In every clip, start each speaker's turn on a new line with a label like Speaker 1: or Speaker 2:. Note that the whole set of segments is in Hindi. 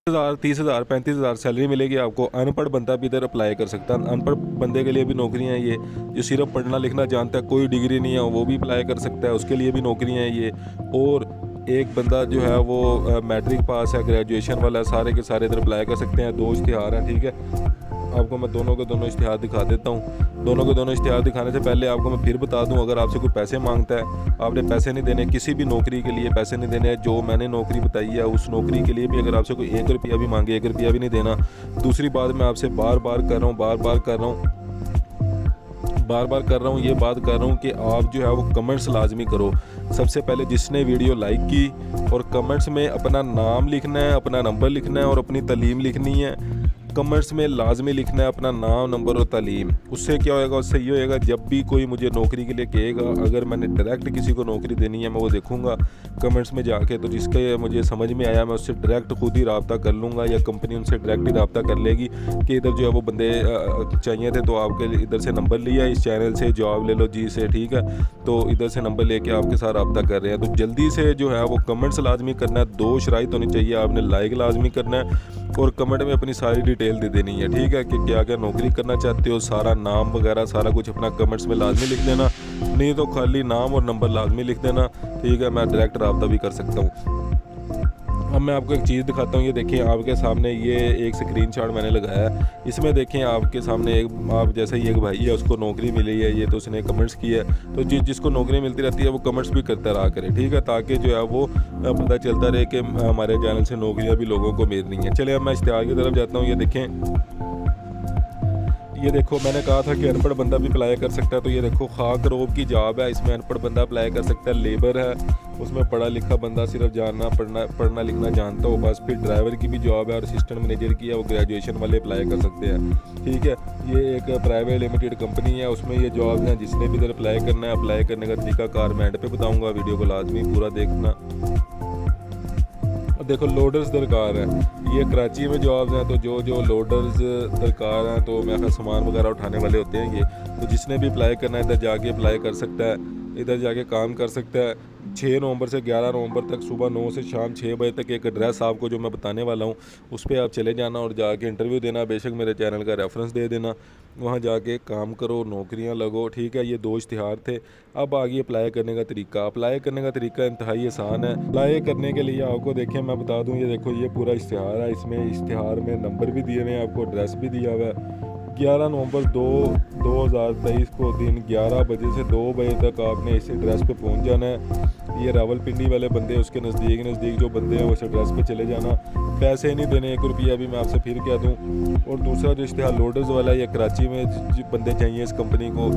Speaker 1: हज़ार 30,000 35,000 सैलरी मिलेगी आपको। अनपढ़ बंदा भी इधर अप्लाई कर सकता है। अनपढ़ बंदे के लिए भी नौकरियां हैं ये, जो सिर्फ पढ़ना लिखना जानता है, कोई डिग्री नहीं है, वो भी अप्लाई कर सकता है, उसके लिए भी नौकरियां हैं ये। और एक बंदा जो है वो मैट्रिक पास है, ग्रेजुएशन वाला है, सारे के सारे इधर अप्लाई कर सकते हैं। 2 इश्तिहार हैं, ठीक है। आपको मैं दोनों के दोनों इश्तिहार दिखा देता हूँ। दोनों के दोनों इश्तिहार दिखाने से पहले आपको मैं फिर बता दूँ, अगर आपसे कोई पैसे मांगता है, आपने पैसे नहीं देने, किसी भी नौकरी के लिए पैसे नहीं देने। जो मैंने नौकरी बताई है उस नौकरी के लिए भी अगर आपसे कोई 1 रुपया भी मांगे, 1 रुपया भी नहीं देना। दूसरी बात, मैं आपसे बार बार कर रहा हूँ, बार बार कर रहा हूँ, ये बात कर रहा हूँ कि आप जो है वो कमेंट्स लाजमी करो। सबसे पहले जिसने वीडियो लाइक की, और कमेंट्स में अपना नाम लिखना है, अपना नंबर लिखना है और अपनी तालीम लिखनी है। कमेंट्स में लाजमी लिखना है अपना नाम, नंबर और तालीम। उससे क्या होएगा, उससे ये होएगा जब भी कोई मुझे नौकरी के लिए कहेगा, अगर मैंने डायरेक्ट किसी को नौकरी देनी है, मैं वो देखूंगा कमेंट्स में जाके, तो जिसके मुझे समझ में आया मैं उससे डायरेक्ट खुद ही रब्ता कर लूँगा, या कंपनी उनसे डायरेक्ट ही रब्ता कर लेगी कि इधर जो है वो बंदे चाहिए थे, तो आपके इधर से नंबर लिया, इस चैनल से जॉब ले लो जी से, ठीक है। तो इधर से नंबर लेके आपके साथ रब्ता कर रहे हैं। तो जल्दी से जो है वो कमेंट्स लाजमी करना है। 2 शराइत होनी चाहिए, आपने लाइक लाजमी करना है और कमेंट में अपनी सारी डिटेल दे देनी है, ठीक है, कि क्या क्या नौकरी करना चाहते हो, सारा नाम वगैरह सारा कुछ अपना कमेंट्स में लाजमी लिख देना। नहीं तो खाली नाम और नंबर लाजमी लिख देना, ठीक है। मैं डायरेक्ट रब्ता भी कर सकता हूँ। अब मैं आपको एक चीज़ दिखाता हूँ। ये देखें आपके सामने, ये एक स्क्रीनशॉट मैंने लगाया है। इसमें देखें आपके सामने आप जैसे ही एक भाई है, उसको नौकरी मिली है, ये तो उसने कमेंट्स किया है। तो जिसको नौकरी मिलती रहती है वो कमेंट्स भी करता रहा करे, ठीक है, ताकि जो है वो पता चलता रहे कि हमारे चैनल से नौकरियाँ भी लोगों को मिल रही हैं। चलिए अब मैं इश्तिहार की तरफ जाता हूँ। ये देखें, ये देखो, मैंने कहा था कि अनपढ़ बंदा भी अप्लाई कर सकता है। तो ये देखो, खाक रोब की जॉब है, इसमें अनपढ़ बंदा अप्लाई कर सकता है। लेबर है, उसमें पढ़ा लिखा बंदा सिर्फ पढ़ना लिखना जानता हो बस। फिर ड्राइवर की भी जॉब है और असिस्टेंट मैनेजर की है, वो ग्रेजुएशन वाले अप्लाई कर सकते हैं, ठीक है। ये एक प्राइवेट लिमिटेड कंपनी है, उसमें ये जॉब हैं। जिसने भी इधर अप्लाई करना है, अप्लाई करने का तरीका कार मैं एंड पे बताऊँगा, वीडियो को लाजमी पूरा देखना। देखो, लोडर्स दरकार है, ये कराची में जॉब्स हैं। तो जो लोडर्स दरकार हैं, तो मैं सामान वगैरह उठाने वाले होते हैं ये। तो जिसने भी अप्लाई करना है इधर जाके अप्लाई कर सकता है, इधर जाके काम कर सकता है। 6 नवंबर से 11 नवंबर तक सुबह 9 से शाम 6 बजे तक एक एड्रेस आपको जो मैं बताने वाला हूँ उस पर आप चले जाना और जाके इंटरव्यू देना। बेशक मेरे चैनल का रेफरेंस दे देना, वहाँ जाके काम करो, नौकरियाँ लगो, ठीक है। ये 2 इश्तिहार थे। अब आगे अप्लाई करने का तरीका। अप्लाई करने का तरीका इंतहाई आसान है। अप्लाई करने के लिए आपको देखें, मैं बता दूँ, ये देखो, ये पूरा इश्तिहार है। इसमें इश्तिहार में नंबर भी दिए हुए हैं, आपको एड्रेस भी दिया हुआ है। 11 नवंबर 2023 को दिन 11 बजे से 2 बजे तक आपने इस एड्रेस पे पहुंच जाना है। ये रावलपिंडी वाले बंदे, उसके नज़दीक जो बंदे हैं उस एड्रेस पे चले जाना। पैसे नहीं देने, 1 रुपया भी मैं आपसे फिर कह दूं। और दूसरा जो इश्तिहार लोडर्स वाला है, ये कराची में बंदे चाहिए इस कंपनी को।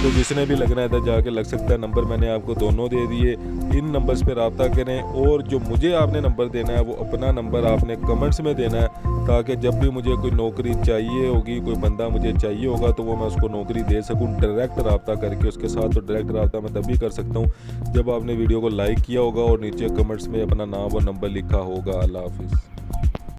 Speaker 1: तो जिसने भी लगना है इधर जाके लग सकता है। नंबर मैंने आपको दोनों दे दिए, इन नंबर्स पे रब्ता करें। और जो मुझे आपने नंबर देना है वो अपना नंबर आपने कमेंट्स में देना है, ताकि जब भी मुझे कोई नौकरी चाहिए होगी, कोई बंदा मुझे चाहिए होगा, तो वो मैं उसको नौकरी दे सकूं डायरेक्ट रब्ता करके उसके साथ। तो डायरेक्ट रब्ता मैं तभी कर सकता हूं जब आपने वीडियो को लाइक किया होगा और नीचे कमेंट्स में अपना नाम और नंबर लिखा होगा। अल्लाह हाफिज़।